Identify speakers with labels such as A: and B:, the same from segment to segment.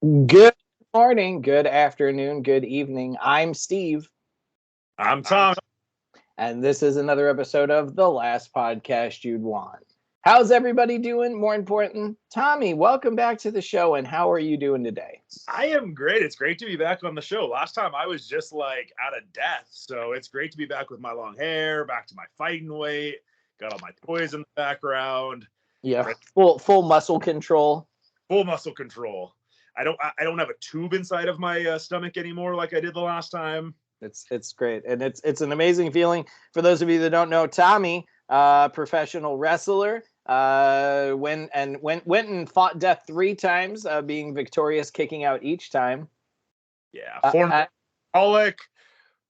A: Good morning, good afternoon, good evening. I'm Steve,
B: I'm Tom.
A: and this is another episode of The Last Podcast You'd Want. How's everybody doing? More important, Tommy, welcome back to the show, and how are you doing today?
B: I am great. It's great to be back on the show. Last time I was just like out of death, so it's great to be back with my long hair, back to my fighting weight, got all my toys in the background.
A: Yeah, full muscle control.
B: Full muscle control. I don't have a tube inside of my stomach anymore like I did the last time.
A: It's great, and it's an amazing feeling. For those of you that don't know, Tommy, professional wrestler, went and fought death 3 times, being victorious, kicking out each time.
B: Yeah, former alcoholic,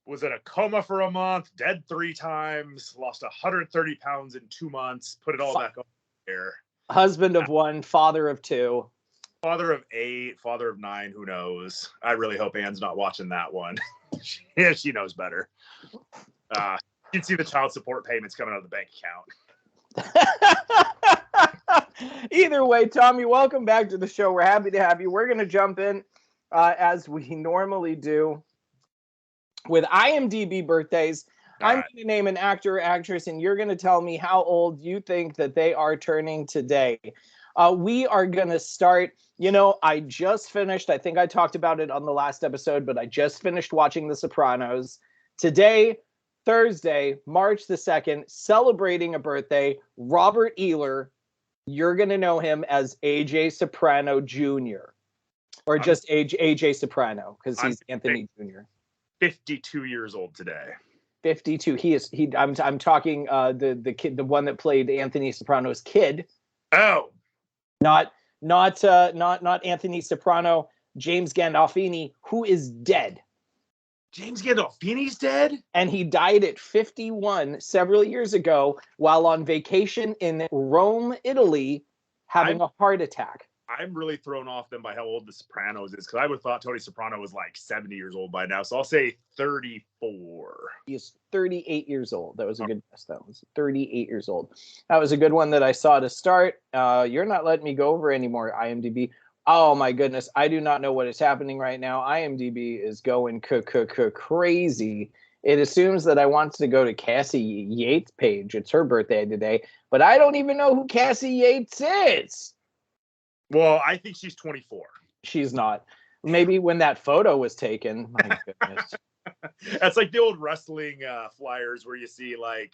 B: was in a coma for a month, dead 3 times, lost 130 pounds in 2 months, put it all back on here.
A: Husband of 1, father of 2.
B: Father of 8, father of 9, who knows? I really hope Anne's not watching that one. she knows better. You can see the child support payments coming out of the bank
A: account. Either way, Tommy, welcome back to the show. We're happy to have you. We're going to jump in, as we normally do, with IMDb birthdays. I'm going to name an actor or actress, and you're going to tell me how old you think that they are turning today. We are going to start, I just finished, I think I talked about it on the last episode, but I just finished watching The Sopranos. Today, Thursday, March the 2nd, celebrating a birthday, Robert Ehler. You're going to know him as AJ Soprano Jr. Or just AJ Soprano, because he's Anthony Jr.
B: 52 years old today.
A: 52. I'm talking the kid, the one that played Anthony Soprano's kid.
B: Oh.
A: Not Anthony Soprano, James Gandolfini, who is dead.
B: James Gandolfini's dead?
A: And he died at 51 several years ago while on vacation in Rome, Italy, having a heart attack.
B: I'm really thrown off then by how old The Sopranos is, because I would have thought Tony Soprano was like 70 years old by now. So I'll say 34.
A: He's 38 years old. That was a good guess, though. He's 38 years old. That was a good one that I saw to start. You're not letting me go over anymore, IMDb. Oh, my goodness. I do not know what is happening right now. IMDb is going crazy. It assumes that I want to go to Cassie Yates' page. It's her birthday today. But I don't even know who Cassie Yates is.
B: Well, I think she's 24.
A: She's not. Maybe when that photo was taken. My goodness.
B: That's like the old wrestling flyers where you see like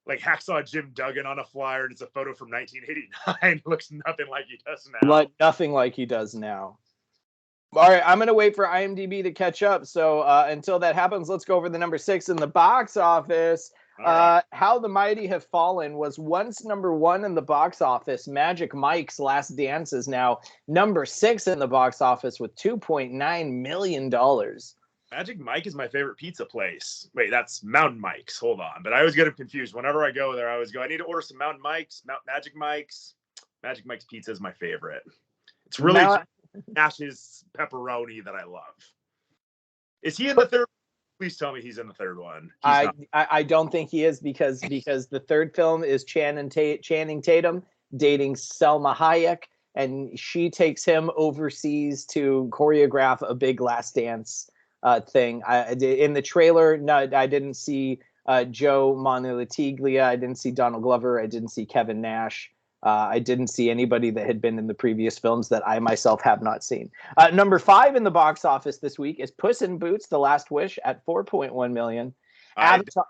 B: Hacksaw Jim Duggan on a flyer, and it's a photo from 1989. Looks nothing like he does now.
A: Like nothing like he does now. All right, I'm going to wait for IMDb to catch up. So until that happens, let's go over the number 6 in the box office. Right. How the Mighty Have Fallen was once number 1 in the box office. Magic Mike's Last Dance is now number 6 in the box office with $2.9 million.
B: Magic Mike is my favorite pizza place. Wait, that's Mountain Mike's. Hold on. But I always get confused. Whenever I go there, I always go, I need to order some Mountain Mike's, Magic Mike's. Magic Mike's pizza is my favorite. It's really Ash's pepperoni that I love. Is he in the third? Please tell me he's in the third one.
A: I don't think he is because the third film is Channing Tatum dating Selma Hayek, and she takes him overseas to choreograph a big Last Dance thing. In the trailer, no, I didn't see Joe Montalatiglia. I didn't see Donald Glover. I didn't see Kevin Nash. I didn't see anybody that had been in the previous films that I myself have not seen. Number 5 in the box office this week is Puss in Boots: The Last Wish at $4.1 million.
B: Avatar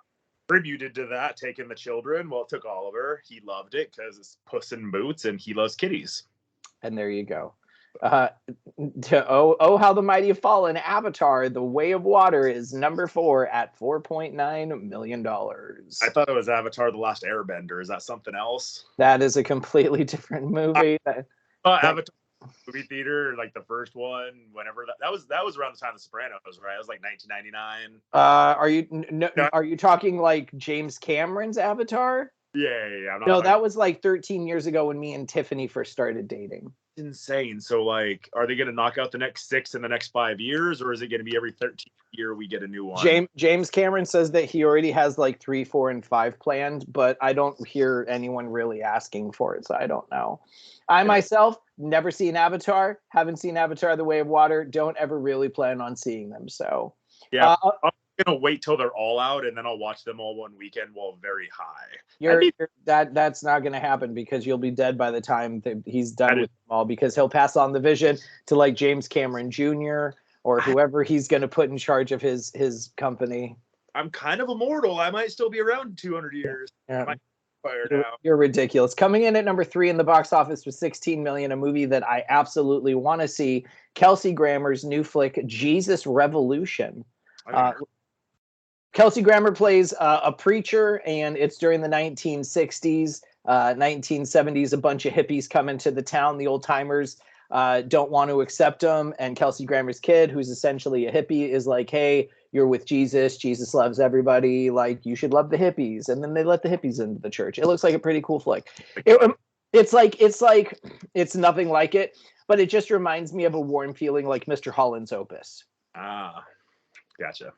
B: contributed to that, taking the children. Well, it took Oliver. He loved it because it's Puss in Boots and he loves kitties.
A: And there you go. How the Mighty Have Fallen. Avatar: The Way of Water is number 4 at $4.9 million.
B: I thought it was Avatar: The Last Airbender. Is that something else?
A: That is a completely different movie.
B: Avatar movie theater, like the first one, whenever that was around the time of The Sopranos, right? It was like 1999.
A: Are you talking like James Cameron's Avatar?
B: Yeah.
A: No, that was like 13 years ago when me and Tiffany first started dating.
B: Insane. So like, are they going to knock out the next 6 in the next 5 years, or is it going to be every 13th year we get a new one?
A: James Cameron says that he already has like 3, 4, and 5 planned, but I don't hear anyone really asking for it, so I don't know. I myself never seen Avatar, haven't seen Avatar: The Way of Water, don't ever really plan on seeing them. So
B: yeah, I'm gonna wait till they're all out and then I'll watch them all one weekend while very high.
A: That's not going to happen because you'll be dead by the time he's done with them all, because he'll pass on the vision to like James Cameron Jr. or whoever he's going to put in charge of his company.
B: I'm kind of immortal. I might still be around in 200 years.
A: Yeah. You're ridiculous. Coming in at number 3 in the box office with 16 million, a movie that I absolutely want to see, Kelsey Grammer's new flick, Jesus Revolution. Kelsey Grammer plays a preacher, and it's during the 1960s, 1970s. A bunch of hippies come into the town. The old timers don't want to accept them, and Kelsey Grammer's kid, who's essentially a hippie, is like, hey, you're with Jesus. Jesus loves everybody. Like, you should love the hippies. And then they let the hippies into the church. It looks like a pretty cool flick. It's nothing like it, but it just reminds me of a warm feeling like Mr. Holland's Opus.
B: Gotcha.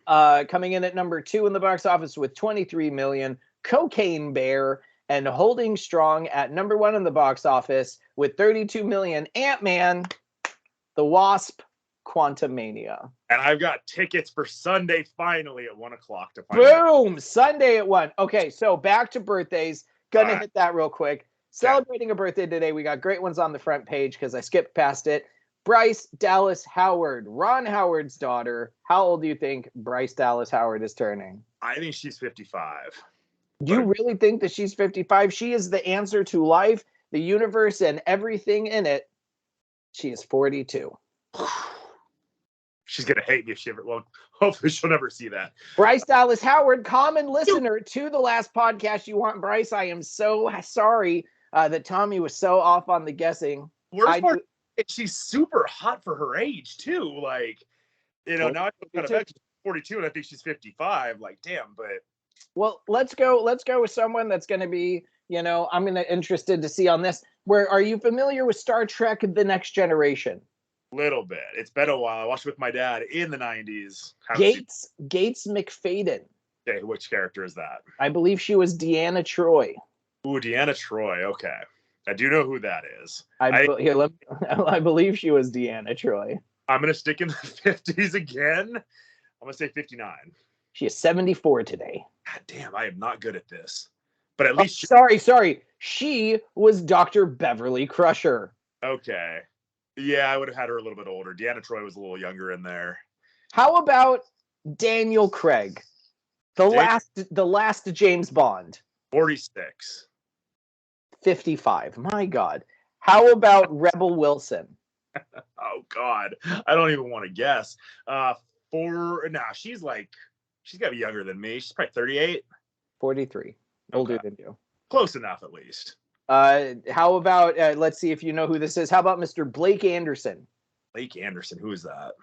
A: Coming in at number 2 in the box office with 23 million, Cocaine Bear, and holding strong at number 1 in the box office with 32 million, Ant-Man, the Wasp, Quantumania.
B: And I've got tickets for Sunday finally at 1 o'clock to find
A: Boom! Sunday at 1. Okay, so back to birthdays. Gonna hit that real quick. Celebrating a birthday today. We got great ones on the front page because I skipped past it. Bryce Dallas Howard, Ron Howard's daughter. How old do you think Bryce Dallas Howard is turning?
B: I think she's 55.
A: Do you really think that she's 55? She is the answer to life, the universe, and everything in it. She is 42.
B: She's going to hate me if she ever, well, hopefully she'll never see that.
A: Bryce Dallas Howard, common listener to the last podcast. You want Bryce? I am so sorry that Tommy was so off on the guessing.
B: Worst part, she's super hot for her age, too. Like, you know, now I feel kind of bad. She's 42 and I think she's 55. Like, damn, but.
A: Well, let's go with someone that's going to be, you know, I'm going to interested to see on this. Where are you familiar with Star Trek: The Next Generation?
B: Little bit. It's been a while. I watched it with my dad in the 90s.
A: Gates McFadden.
B: Okay, which character is that?
A: I believe she was Deanna Troi.
B: Ooh, Deanna Troi. Okay. I do know who that is.
A: I believe she was Deanna Troi.
B: I'm going to stick in the 50s again. I'm going to say 59.
A: She is 74 today.
B: God damn, I am not good at this. But at least...
A: Sorry. She was Dr. Beverly Crusher.
B: Okay. Yeah, I would have had her a little bit older. Deanna Troi was a little younger in there.
A: How about Daniel Craig? The last James Bond.
B: 46.
A: 55. My God. How about Rebel Wilson?
B: Oh God. I don't even want to guess. She's got to be younger than me. She's probably 38.
A: 43. Older than you.
B: Close enough, at least.
A: How about, let's see if you know who this is. How about Mr. Blake Anderson?
B: Blake Anderson, who is that?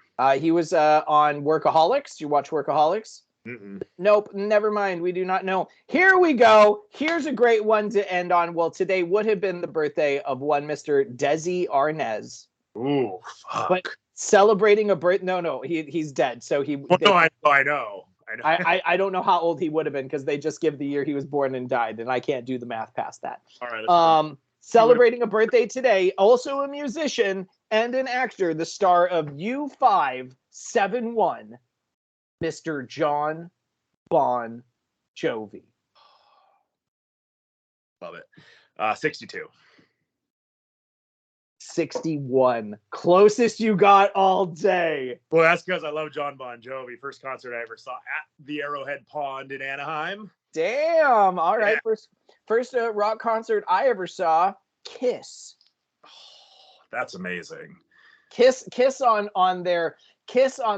A: He was on Workaholics. You watch Workaholics?
B: Mm-mm.
A: Nope, never mind. We do not know. Here we go. Here's a great one to end on. Well, today would have been the birthday of one Mr. Desi Arnaz.
B: Ooh, fuck.
A: But celebrating a birth. No, he's dead. So he.
B: Well, no, I know.
A: I don't know how old he would have been because they just give the year he was born and died, and I can't do the math past that.
B: All right.
A: Celebrating a birthday today, also a musician and an actor, the star of U571, Mr. John Bon Jovi.
B: Love it. 62.
A: 61. Closest you got all day.
B: Well, that's because I love John Bon Jovi. First concert I ever saw at the Arrowhead Pond in Anaheim.
A: Damn. All right. Yeah. First rock concert I ever saw, Kiss.
B: Oh, that's amazing.
A: Kiss on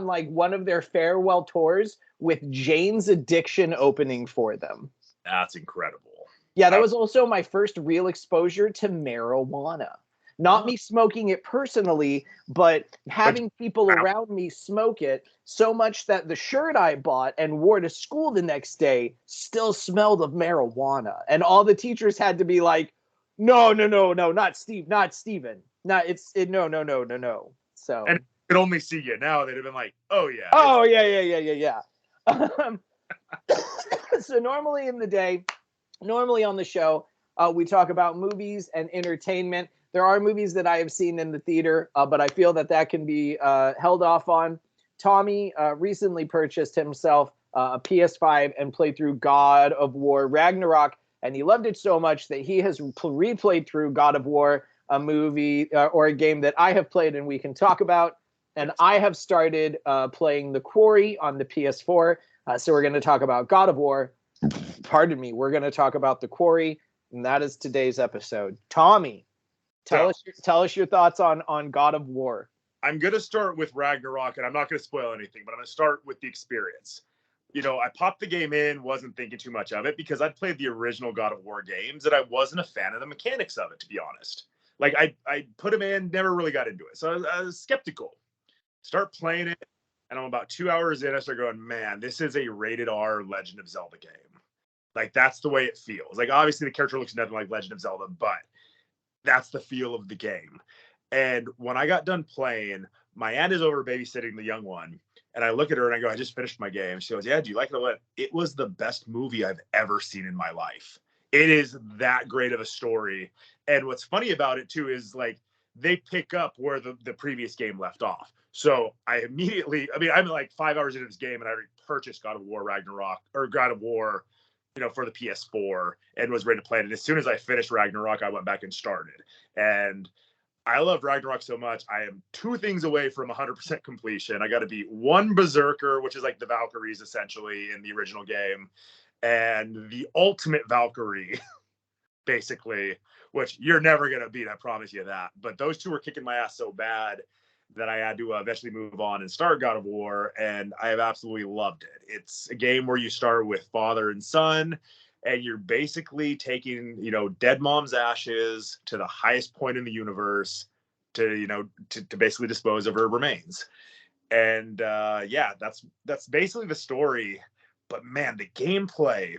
A: like one of their farewell tours with Jane's Addiction opening for them.
B: That's incredible.
A: Yeah, that was also my first real exposure to marijuana. Not me smoking it personally, but having people around me smoke it so much that the shirt I bought and wore to school the next day still smelled of marijuana. And all the teachers had to be like, no, not Steven. No. So
B: and could only see you now. They'd have been like, oh yeah.
A: Oh yeah. So normally on the show, we talk about movies and entertainment. There are movies that I have seen in the theater, but I feel that can be held off on. Tommy recently purchased himself a PS5 and played through God of War Ragnarok, and he loved it so much that he has replayed through God of War, a movie or a game that I have played and we can talk about. And I have started playing The Quarry on the PS4. So we're going to talk about God of War. Pardon me. We're going to talk about The Quarry, and that is today's episode. Tommy, tell us your thoughts on God of War.
B: I'm going to start with Ragnarok, and I'm not going to spoil anything, but I'm going to start with the experience. You know, I popped the game in, wasn't thinking too much of it because I'd played the original God of War games, and I wasn't a fan of the mechanics of it, to be honest. Like, I put them in, never really got into it. So I was skeptical. Start playing it, and I'm about 2 hours in, I start going, man, this is a rated R Legend of Zelda game. Like, that's the way it feels. Like, obviously, the character looks nothing like Legend of Zelda, but that's the feel of the game. And when I got done playing, my aunt is over babysitting the young one. And I look at her and I go, I just finished my game. She goes, yeah, do you like it? It was the best movie I've ever seen in my life. It is that great of a story. And what's funny about it, too, is like they pick up where the previous game left off. So I'm like 5 hours into this game and I already purchased God of War Ragnarok or God of War, for the PS4 and was ready to play it. And as soon as I finished Ragnarok, I went back and started. And I love Ragnarok so much. I am 2 things away from 100% completion. I got to beat 1 Berserker, which is like the Valkyries essentially in the original game, and the ultimate Valkyrie, basically, which you're never going to beat. I promise you that. But those 2 were kicking my ass so bad that I had to eventually move on and start God of War, and I have absolutely loved it. It's a game where you start with father and son, and you're basically taking, dead mom's ashes to the highest point in the universe to basically dispose of her remains. And that's basically the story. But man, the gameplay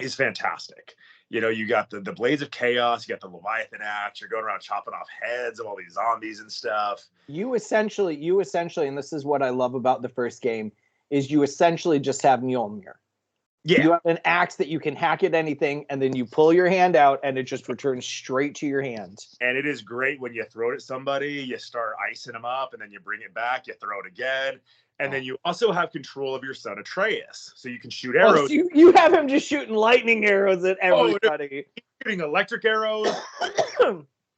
B: is fantastic. You got the Blades of Chaos, you got the Leviathan axe, you're going around chopping off heads of all these zombies and stuff.
A: You essentially, and this is what I love about the first game, is you essentially just have Mjolnir.
B: Yeah.
A: You have an axe that you can hack at anything, and then you pull your hand out, and it just returns straight to your hand.
B: And it is great when you throw it at somebody, you start icing them up, and then you bring it back, you throw it again. And then you also have control of your son Atreus, so you can shoot arrows.
A: Oh, so you have him just shooting lightning arrows at everybody.
B: Shooting electric arrows,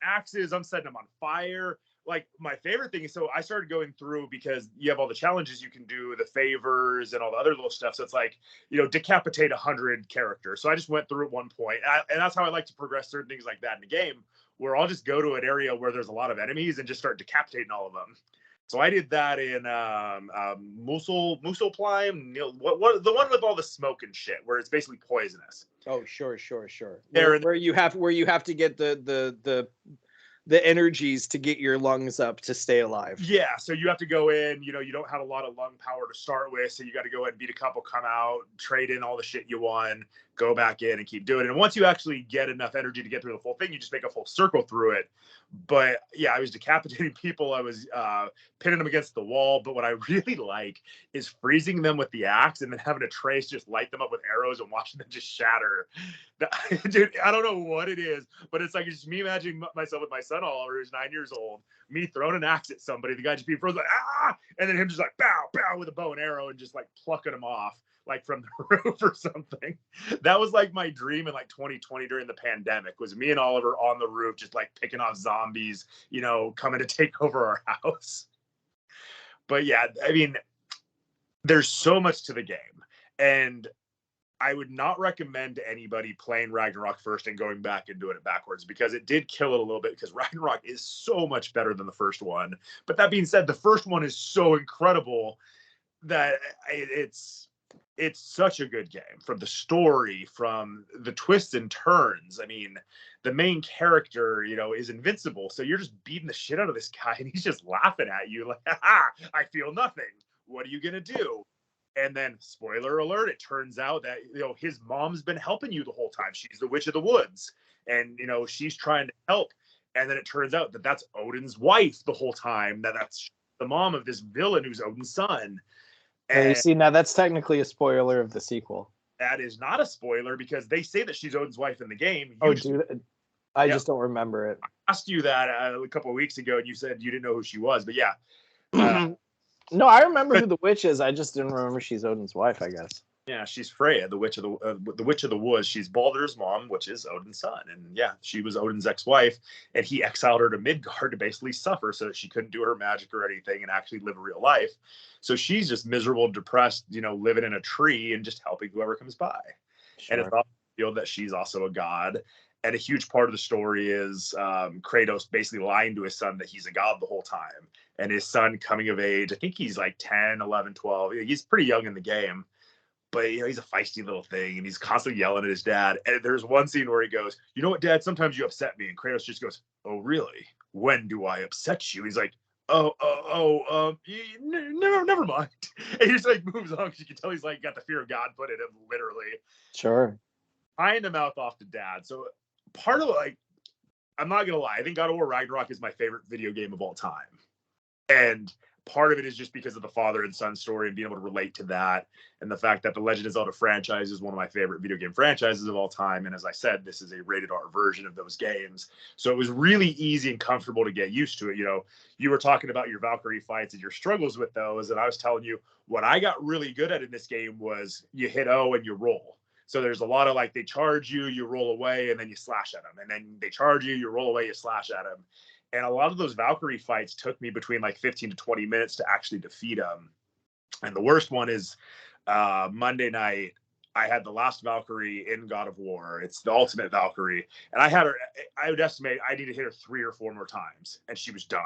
B: axes. I'm setting them on fire. Like, my favorite thing is, so I started going through because you have all the challenges you can do, the favors and all the other little stuff. So it's like, decapitate 100 characters. So I just went through at one point, and that's how I like to progress certain things like that in the game, where I'll just go to an area where there's a lot of enemies and just start decapitating all of them. So I did that in Muspelheim, what the one with all the smoke and shit, where it's basically poisonous.
A: Oh, sure. Where you have to get the energies to get your lungs up to stay alive.
B: Yeah, so you have to go in, you don't have a lot of lung power to start with, so you got to go in, beat a couple, come out, trade in all the shit you won, go back in and keep doing it. And once you actually get enough energy to get through the full thing, you just make a full circle through it. But yeah, I was decapitating people. I was pinning them against the wall. But what I really like is freezing them with the axe and then having a trace just light them up with arrows and watching them just shatter. Dude, I don't know what it is, but it's like it's just me imagining myself with my son Oliver, who's 9 years old, me throwing an axe at somebody, the guy just being frozen, like, ah, and then him just like, bow, bow, with a bow and arrow and just like plucking them off, like from the roof or something. That was like my dream in like 2020 during the pandemic, was me and Oliver on the roof, just like picking off zombies, coming to take over our house. But yeah, I mean, there's so much to the game, and I would not recommend anybody playing Ragnarok first and going back and doing it backwards, because it did kill it a little bit, because Ragnarok is so much better than the first one. But that being said, the first one is so incredible that it's such a good game, from the story, from the twists and turns. I mean, the main character, is invincible. So you're just beating the shit out of this guy and he's just laughing at you like, ha, I feel nothing. What are you going to do? And then, spoiler alert, it turns out that, his mom's been helping you the whole time. She's the Witch of the Woods. And, she's trying to help. And then it turns out that that's Odin's wife the whole time. That's the mom of this villain who's Odin's son.
A: And you see, now that's technically a spoiler of the sequel.
B: That is not a spoiler, because they say that she's Odin's wife in the game.
A: Oh, dude. I just don't remember it.
B: I asked you that a couple of weeks ago, and you said you didn't know who she was. But yeah.
A: No, I remember who the witch is. I just didn't remember she's Odin's wife, I guess.
B: Yeah, she's Freya, the witch of the woods. She's Baldur's mom, which is Odin's son, and yeah, she was Odin's ex-wife, and he exiled her to Midgard to basically suffer so that she couldn't do her magic or anything and actually live a real life. So she's just miserable, depressed, living in a tree and just helping whoever comes by. Sure. And it's also revealed that she's also a god. And a huge part of the story is Kratos basically lying to his son that he's a god the whole time. And his son coming of age, I think he's like 10, 11, 12. He's pretty young in the game. But he's a feisty little thing, and he's constantly yelling at his dad. And there's one scene where he goes, "You know what, Dad? Sometimes you upset me." And Kratos just goes, "Oh, really? When do I upset you?" He's like, never mind. And he just like moves on because you can tell he's like got the fear of God put in him, literally.
A: Sure.
B: Tying the mouth off to Dad. So part of I'm not gonna lie, I think God of War Ragnarok is my favorite video game of all time, and part of it is just because of the father and son story and being able to relate to that, and the fact that the Legend of Zelda franchise is one of my favorite video game franchises of all time. And as I said, this is a rated R version of those games. So it was really easy and comfortable to get used to it. You were talking about your Valkyrie fights and your struggles with those. And I was telling you what I got really good at in this game was you hit O and you roll. So there's a lot of they charge you, you roll away, and then you slash at them. And then they charge you, you roll away, you slash at them. And a lot of those Valkyrie fights took me between 15 to 20 minutes to actually defeat them. And the worst one is Monday night. I had the last Valkyrie in God of War. It's the ultimate Valkyrie. And I had her, I would estimate I need to hit her 3 or 4 more times. And she was done.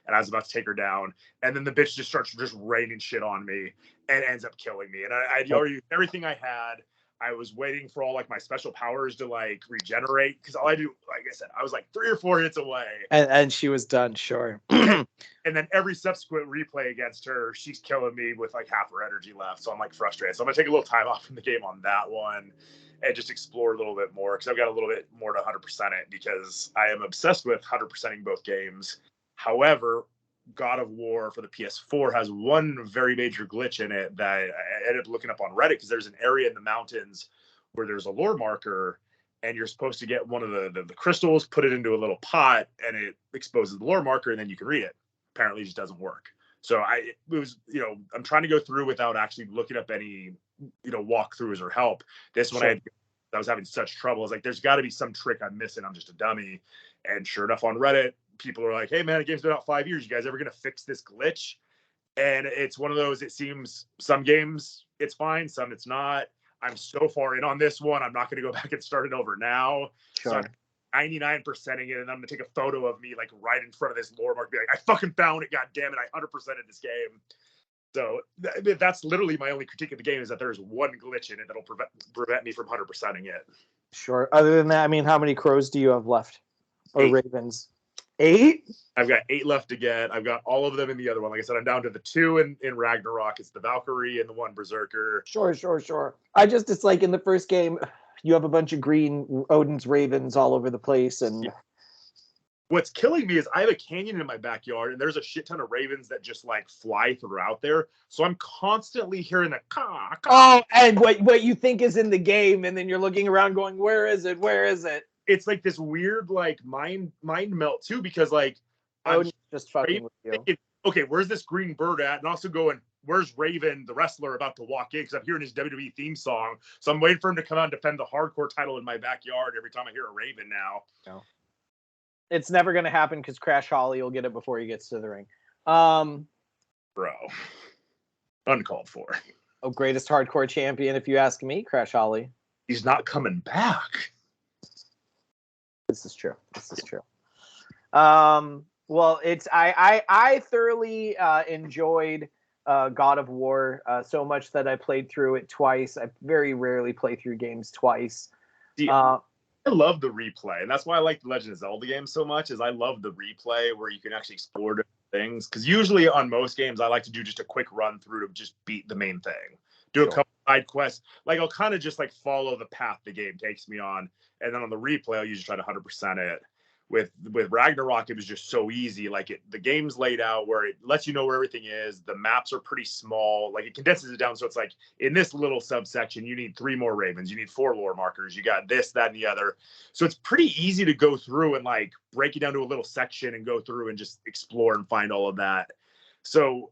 B: And I was about to take her down. And then the bitch just starts raining shit on me and ends up killing me. And I'd already used everything I had. I was waiting for all my special powers to regenerate, because all I do, like I said, I was 3 or 4 hits away.
A: And she was done, sure.
B: and then every subsequent replay against her, she's killing me with half her energy left. So I'm frustrated. So I'm gonna take a little time off from the game on that one and just explore a little bit more, because I've got a little bit more to 100% it, because I am obsessed with 100%ing both games. However, God of War for the PS4 has one very major glitch in it that I ended up looking up on Reddit, because there's an area in the mountains where there's a lore marker, and you're supposed to get one of the crystals, put it into a little pot, and it exposes the lore marker, and then you can read it. Apparently it just doesn't work. So I'm trying to go through without actually looking up any, walkthroughs or help. This one, sure. I was having such trouble. I was like, there's got to be some trick I'm missing. I'm just a dummy. And sure enough, on Reddit, people are like, "Hey man, the game's been out 5 years. You guys ever gonna fix this glitch?" And it's one of those, it seems some games it's fine, some it's not. I'm so far in on this one, I'm not gonna go back and start it over now. Sure. So I'm 99%ing it, and I'm gonna take a photo of me right in front of this lore mark, be like, "I fucking found it, god damn it, I 100%ed this game." So that's literally my only critique of the game, is that there's one glitch in it that'll prevent me from 100%ing it.
A: Sure. Other than that, how many crows do you have left? Or 8. Ravens? 8?
B: I've got 8 left to get. I've got all of them in the other one. Like I said, I'm down to the 2 in Ragnarok. It's the Valkyrie and the 1 Berserker.
A: Sure. It's in the first game, you have a bunch of green Odin's ravens all over the place. And
B: what's killing me is I have a canyon in my backyard, and there's a shit ton of ravens that just fly throughout there. So I'm constantly hearing the caw, caw.
A: Oh, and what you think is in the game, and then you're looking around going, "Where is it? Where is it?"
B: It's this weird mind melt too, because
A: I'm just fucking with you.
B: Thinking, okay, where's this green bird at? And also going, where's Raven, the wrestler, about to walk in? Because I'm hearing his WWE theme song. So I'm waiting for him to come out and defend the hardcore title in my backyard every time I hear a Raven now.
A: No. It's never going to happen, because Crash Holly will get it before he gets to the ring. Bro.
B: Uncalled for.
A: Oh, greatest hardcore champion, if you ask me, Crash Holly.
B: He's not coming back.
A: This is true. Well, I thoroughly enjoyed God of War so much that I played through it twice. I very rarely play through games twice.
B: I love the replay, and that's why I like the Legend of Zelda games so much. Is I love the replay where you can actually explore different things. Because usually on most games, I like to do just a quick run through to just beat the main thing. Do a couple side quests. I'll kind of just follow the path the game takes me on. And then on the replay, I'll usually try to 100% it. With Ragnarok, it was just so easy. Like the game's laid out where it lets you know where everything is. The maps are pretty small. Like it condenses it down. So it's like in this little subsection, you need 3 more ravens. You need 4 lore markers. You got this, that, and the other. So it's pretty easy to go through and like break it down to a little section and go through and just explore and find all of that. So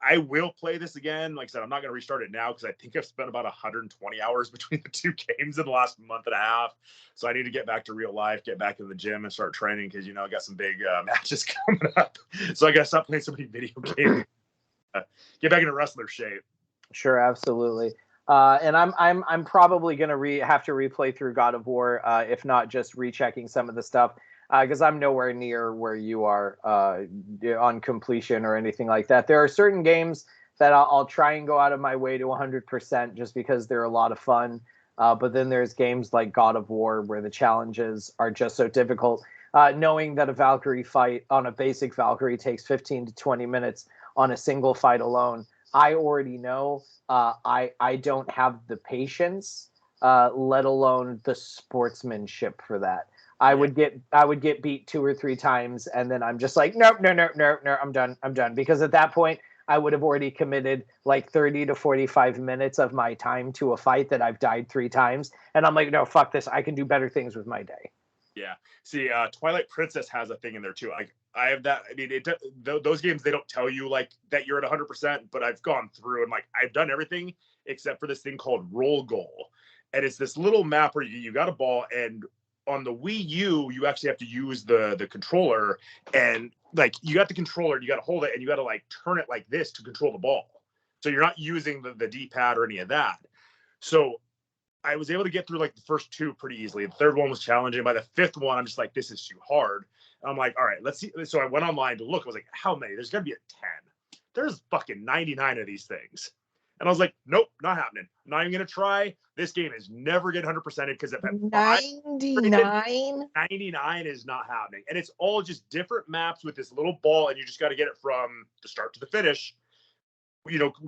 B: I will play this again. Like I said, I'm not going to restart it now because I think I've spent about 120 hours between the 2 games in the last month and a half. So I need to get back to real life, get back in the gym and start training because, I got some big matches coming up. So I got to stop playing so many video games. Get back into wrestler shape.
A: Sure, absolutely. And I'm probably going to have to replay through God of War, if not just rechecking some of the stuff. Because I'm nowhere near where you are on completion or anything like that. There are certain games that I'll try and go out of my way to 100% just because they're a lot of fun. But then there's games like God of War where the challenges are just so difficult. Knowing that a Valkyrie fight on a basic Valkyrie takes 15 to 20 minutes on a single fight alone, I already know I don't have the patience, let alone the sportsmanship for that. I would get beat 2 or 3 times, and then I'm just like, nope, no, I'm done. Because at that point, I would have already committed like 30 to 45 minutes of my time to a fight that I've died 3 times, and I'm like, no, fuck this. I can do better things with my day.
B: Yeah. See, Twilight Princess has a thing in there too. Like I have that. I mean, those games, they don't tell you like that you're at 100%, but I've gone through and like I've done everything except for this thing called Roll Goal, and it's this little map where you got a ball, and on the Wii U, you actually have to use the controller, and like you got the controller, you got to hold it, and you got to like turn it like this to control the ball. So you're not using the D-pad or any of that. So I was able to get through like the first 2 pretty easily. The third one was challenging. By the 5th one, I'm just like, this is too hard. And I'm like, all right, let's see. So I went online to look. I was like, how many? There's got to be a 10. There's fucking 99 of these things. And I was like, nope, not happening. I'm not even going to try. This game is never get 100%ed because if 99 is not happening. And it's all just different maps with this little ball, and you just got to get it from the start to the finish,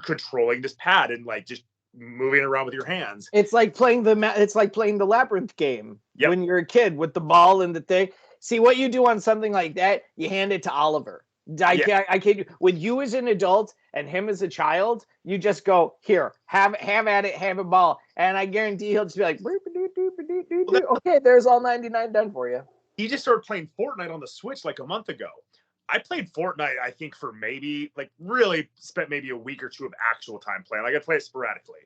B: controlling this pad and like just moving it around with your hands.
A: It's like playing the Labyrinth game when you're a kid with the ball and the thing. See, what you do on something like that, you hand it to Oliver. I can't. With you as an adult and him as a child, you just go, here, have at it, have a ball, and I guarantee he'll just be like, okay, there's all 99 done for you.
B: He just started playing Fortnite on the Switch like a month ago. I played Fortnite, I think, for maybe like really spent maybe a week or 2 of actual time playing. Like I play it sporadically.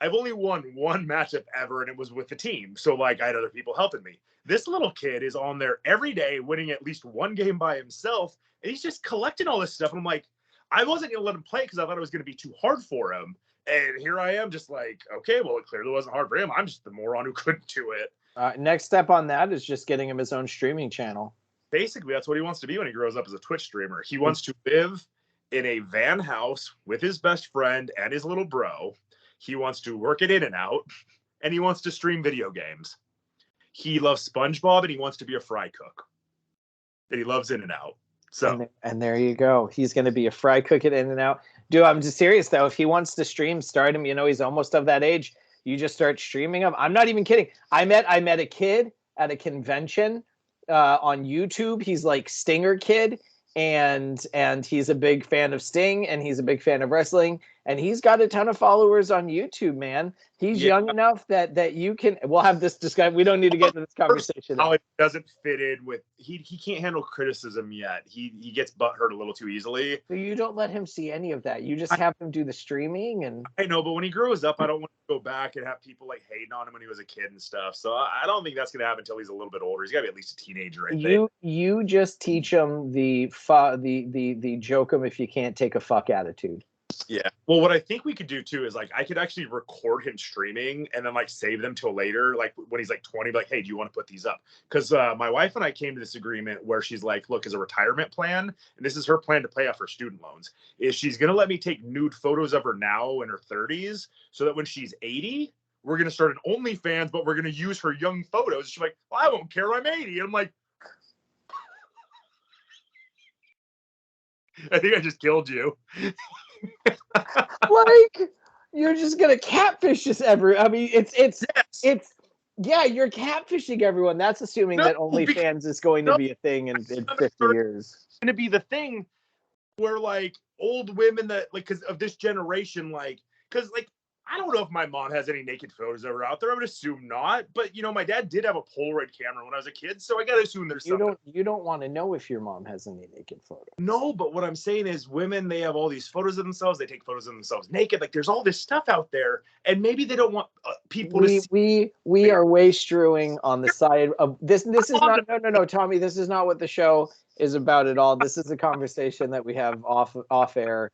B: I've only won 1 matchup ever, and it was with the team. So like I had other people helping me. This little kid is on there every day, winning at least 1 game by himself, and he's just collecting all this stuff. And I'm like, I wasn't gonna let him play because I thought it was gonna be too hard for him. And here I am, just like, okay, well, it clearly wasn't hard for him. I'm just the moron who couldn't do it.
A: Next step on that is just getting him his own streaming channel.
B: Basically, that's what he wants to be when he grows up as a Twitch streamer. He wants to live in a van house with his best friend and his little bro. He wants to work at In-N-Out, and he wants to stream video games. He loves SpongeBob, and he wants to be a fry cook. And he loves In-N-Out. So
A: and there you go. He's going to be a fry cook at In-N-Out. Dude, I'm just serious though. If he wants to stream, start him. He's almost of that age. You just start streaming him. I'm not even kidding. I met a kid at a convention on YouTube. He's like Stinger Kid, and he's a big fan of Sting, and he's a big fan of wrestling, and he's got a ton of followers on YouTube, man. He's young enough that you can. We'll have this discussion. We don't need to get into this conversation.
B: How it doesn't fit in with he can't handle criticism yet. He gets butthurt a little too easily.
A: So you don't let him see any of that. You just have him do the streaming, and
B: I know, but when he grows up, I don't want to go back and have people like hating on him when he was a kid and stuff. So I don't think that's gonna happen until he's a little bit older. He's got to be at least a teenager. I think.
A: You just teach him the joke him if you can't take a fuck attitude.
B: Yeah. Well, what I think we could do too is like I could actually record him streaming and then like save them till later, like when he's like 20, like, hey, do you want to put these up? Because my wife and I came to this agreement where she's like, look, as a retirement plan, and this is her plan to pay off her student loans, is she's gonna let me take nude photos of her now in her 30s, so that when she's 80, we're gonna start an OnlyFans, but we're gonna use her young photos. She's like, well, I won't care, I'm 80. And I'm like, I think I just killed you.
A: Like, you're just gonna catfish this I mean, it's Yeah, you're catfishing everyone. That's assuming that OnlyFans is going to be a thing in 50 years.
B: It's going to be the thing where like old women that like, because of this generation, like, because like, I don't know if my mom has any naked photos ever out there. I would assume not. But, you know, my dad did have a Polaroid camera when I was a kid. So I got to assume there's something.
A: You don't want to know if your mom has any naked photos.
B: No, but what I'm saying is women, they have all these photos of themselves. They take photos of themselves naked. Like there's all this stuff out there. And maybe they don't want people to see.
A: We are way strewing on the side of this. This is not, no, Tommy, this is not what the show is about at all. This is a conversation that we have off air.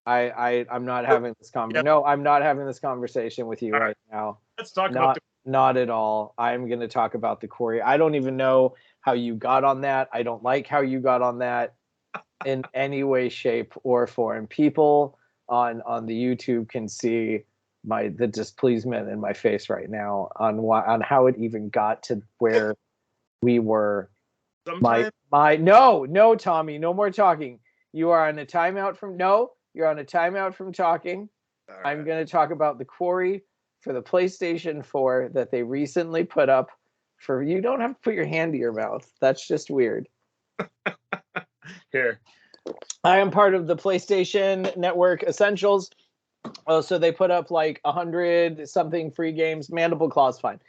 A: I'm not having this conversation. No, I'm not having this conversation with you right now.
B: Let's talk about
A: not at all. I'm going to talk about the quarry. I don't even know how you got on that. I don't like how you got on that in any way, shape, or form. People on the YouTube can see the displeasement in my face right now on how it even got to where we were. No, Tommy, no more talking. You are on a timeout from You're on a timeout from talking. Right. I'm going to talk about the quarry for the PlayStation 4 that they recently put up for. You don't have to put your hand to your mouth. That's just weird.
B: Here.
A: I am part of the PlayStation Network Essentials. So they put up like 100 something free games. Mandible Claw's fine.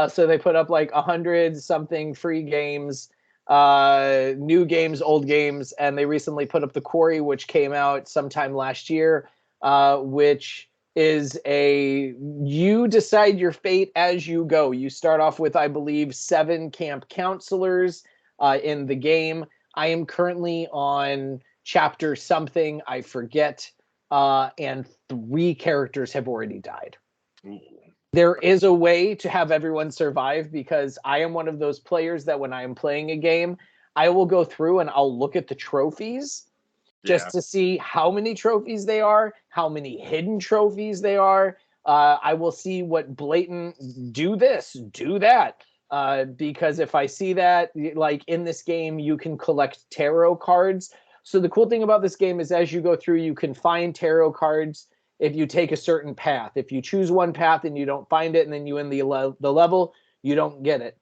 A: So they put up like 100 something free games. New games, old games, and they recently put up the Quarry, which came out sometime last year, which is you decide your fate as you go. You start off with, I believe, 7 camp counselors in the game. I am currently on chapter something, I forget, and 3 characters have already died. Ooh. There is a way to have everyone survive, because I am one of those players that when I am playing a game, I will go through and I'll look at the trophies just to see how many trophies they are, how many hidden trophies they are. I will see what blatant do this, do that. Because if I see that, like in this game, you can collect tarot cards. So the cool thing about this game is as you go through, you can find tarot cards if you take a certain path. If you choose one path and you don't find it, and then you end the level, you don't get it.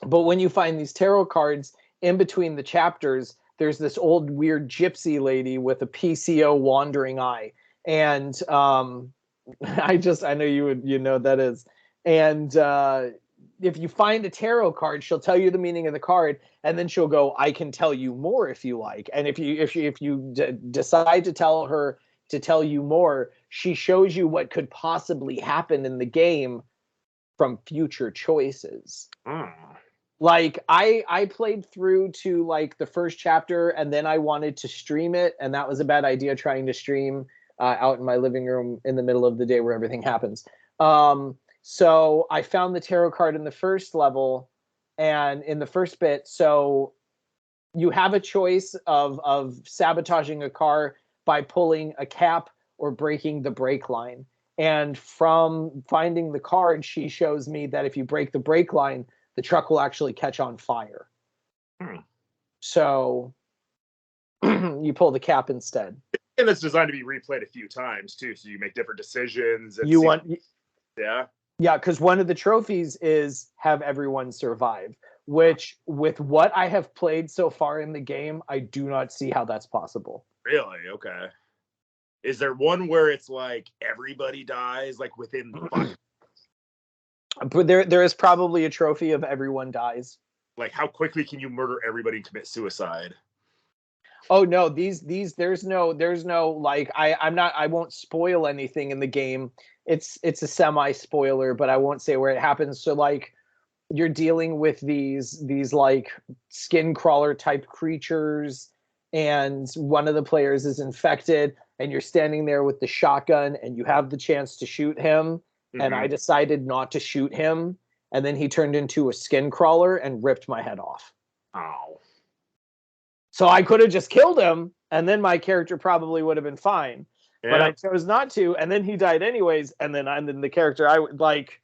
A: But when you find these tarot cards in between the chapters, there's this old weird gypsy lady with a PCO wandering eye. And I know you know what that is. And if you find a tarot card, she'll tell you the meaning of the card, and then she'll go, I can tell you more if you like. And if you decide to tell you more, she shows you what could possibly happen in the game from future choices. Like I played through to like the first chapter, and then I wanted to stream it, and that was a bad idea, trying to stream out in my living room in the middle of the day where everything happens. So I found the tarot card in the first level and in the first bit. So you have a choice of sabotaging a car by pulling a cap or breaking the brake line. And from finding the card, she shows me that if you break the brake line, the truck will actually catch on fire. So you pull the cap instead.
B: And it's designed to be replayed a few times too, so you make different decisions.
A: Yeah, because one of the trophies is have everyone survive, which with what I have played so far in the game, I do not see how that's possible.
B: Really? Okay. Is there one where it's like everybody dies, like within 5?
A: But there is probably a trophy of everyone dies.
B: Like how quickly can you murder everybody and commit suicide?
A: Oh no, there's no like I won't spoil anything in the game. It's a semi spoiler, but I won't say where it happens. So like you're dealing with these like skin crawler type creatures, and one of the players is infected, and you're standing there with the shotgun and you have the chance to shoot him. And I decided not to shoot him, and then he turned into a skin crawler and ripped my head off.
B: Ow.
A: So I could have just killed him, and then my character probably would have been fine. Yeah. But I chose not to, and then he died anyways, and then the character I would like.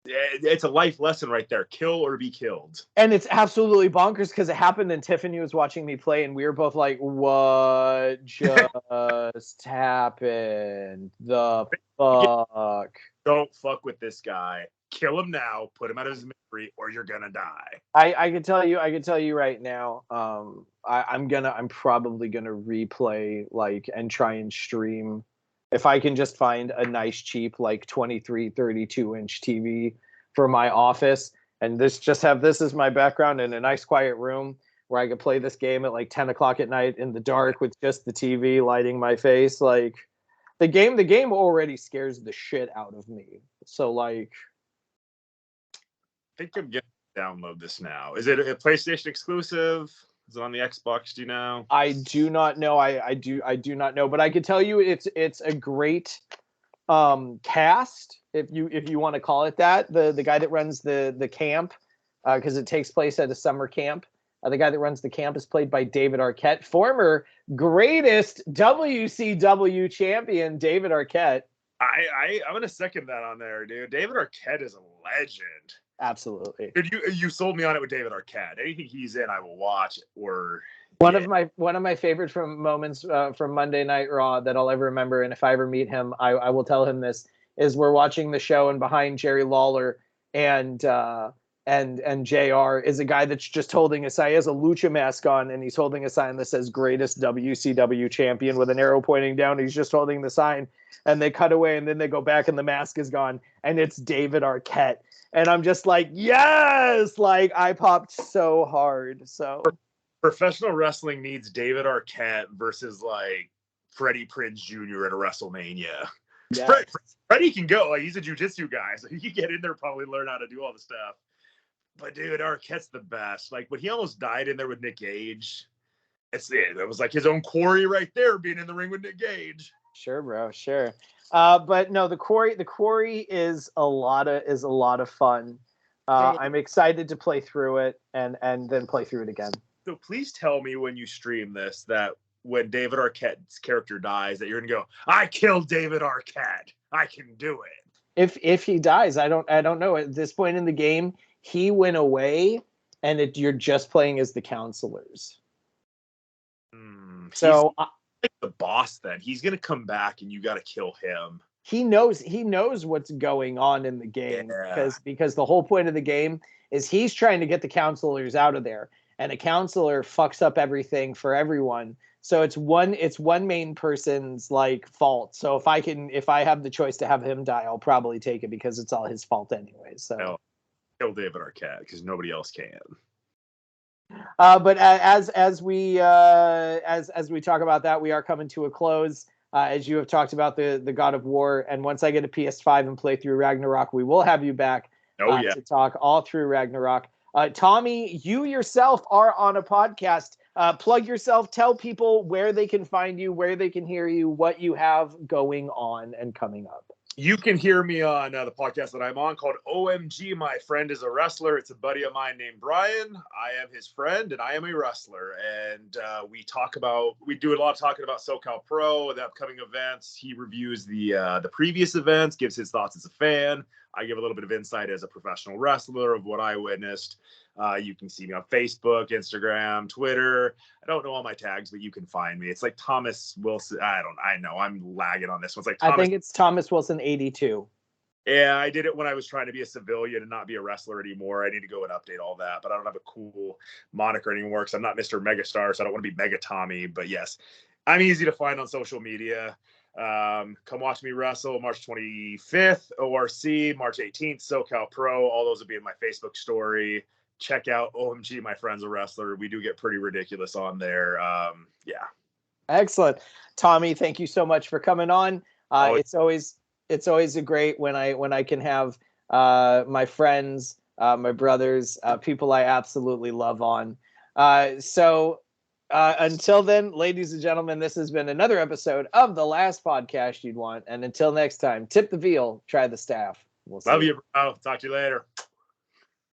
B: It's a life lesson right there. Kill or be killed.
A: And it's absolutely bonkers because it happened, and Tiffany was watching me play, and we were both like, what just happened? The fuck?
B: Don't fuck with this guy. kill him now, put him out of his misery, or you're gonna die.
A: I can tell you right now, I'm probably gonna replay and try and stream if I can just find a nice cheap 23 32-inch TV for my office, and this as my background in a nice quiet room where I could play this game at 10 o'clock at night in the dark with just the TV lighting my face. The game already scares the shit out of me. So
B: I think I'm gonna download this now. Is it a PlayStation exclusive? Is it on the Xbox? Do you know?
A: I do not know. I do not know, but I could tell you it's a great cast, if you want to call it that. The guy that runs the camp, because it takes place at a summer camp. The guy that runs the camp is played by David Arquette, former greatest WCW champion David Arquette.
B: I'm gonna second that on there, dude. David Arquette is a legend.
A: Absolutely.
B: Dude, you sold me on it with David Arquette. Anything he's in, I will watch.
A: One of my favorite moments from Monday Night Raw that I'll ever remember, and if I ever meet him, I will tell him this, is we're watching the show, and behind Jerry Lawler and JR is a guy that's just holding a sign. He has a lucha mask on, and he's holding a sign that says "Greatest WCW Champion" with an arrow pointing down. He's just holding the sign, and they cut away, and then they go back, and the mask is gone, and it's David Arquette. And I'm just like, yes! I popped so hard. So
B: professional wrestling needs David Arquette versus Freddie Prinze Jr. at a WrestleMania. Yeah. Freddie can go. He's a jiu-jitsu guy, so he can get in there, probably learn how to do all the stuff. But David Arquette's the best. When he almost died in there with Nick Gage, it was his own quarry right there, being in the ring with Nick Gage.
A: Sure, bro. Sure. But no, the quarry is a lot of fun. I'm excited to play through it and then play through it again.
B: So please tell me when you stream this that when David Arquette's character dies, that you're gonna go, I killed David Arquette. I can do it.
A: If he dies, I don't know. At this point in the game, he went away, and you're just playing as the counselors. So
B: the boss, then he's gonna come back, and you got to kill him.
A: He knows what's going on in the game, because the whole point of the game is he's trying to get the counselors out of there, and a counselor fucks up everything for everyone. So it's one main person's fault. So if I have the choice to have him die, I'll probably take it because it's all his fault anyway. So
B: no, kill David Arquette because nobody else can.
A: But as we talk about that, we are coming to a close. As you have talked about the God of War, and once I get a PS5 and play through Ragnarok, we will have you back to talk all through Ragnarok. Tommy, you yourself are on a podcast. Plug yourself. Tell people where they can find you, where they can hear you, what you have going on and coming up.
B: You can hear me on the podcast that I'm on called OMG, My Friend is a Wrestler. It's a buddy of mine named Brian. I am his friend, and I am a wrestler. And we do a lot of talking about SoCal Pro, the upcoming events. He reviews the previous events, gives his thoughts as a fan. I give a little bit of insight as a professional wrestler of what I witnessed. You can see me on Facebook, Instagram, Twitter. I don't know all my tags, but you can find me. It's like Thomas Wilson. I know I'm lagging on this one. It's like
A: I think it's Thomas Wilson 82.
B: Yeah, I did it when I was trying to be a civilian and not be a wrestler anymore. I need to go and update all that, but I don't have a cool moniker anymore because I'm not Mr. Megastar, so I don't want to be Mega Tommy. But yes, I'm easy to find on social media. Come watch me wrestle March 25th, ORC, March 18th, SoCal Pro. All those will be in my Facebook story. Check out OMG, My Friend's a Wrestler. We do get pretty ridiculous on there. Yeah.
A: Excellent. Tommy, thank you so much for coming on. It's always a great when I can have my friends, my brothers, people I absolutely love on. So until then, ladies and gentlemen, this has been another episode of The Last Podcast You'd Want. And until next time, tip the veal, try the staff.
B: Love you, bro. Talk to you later.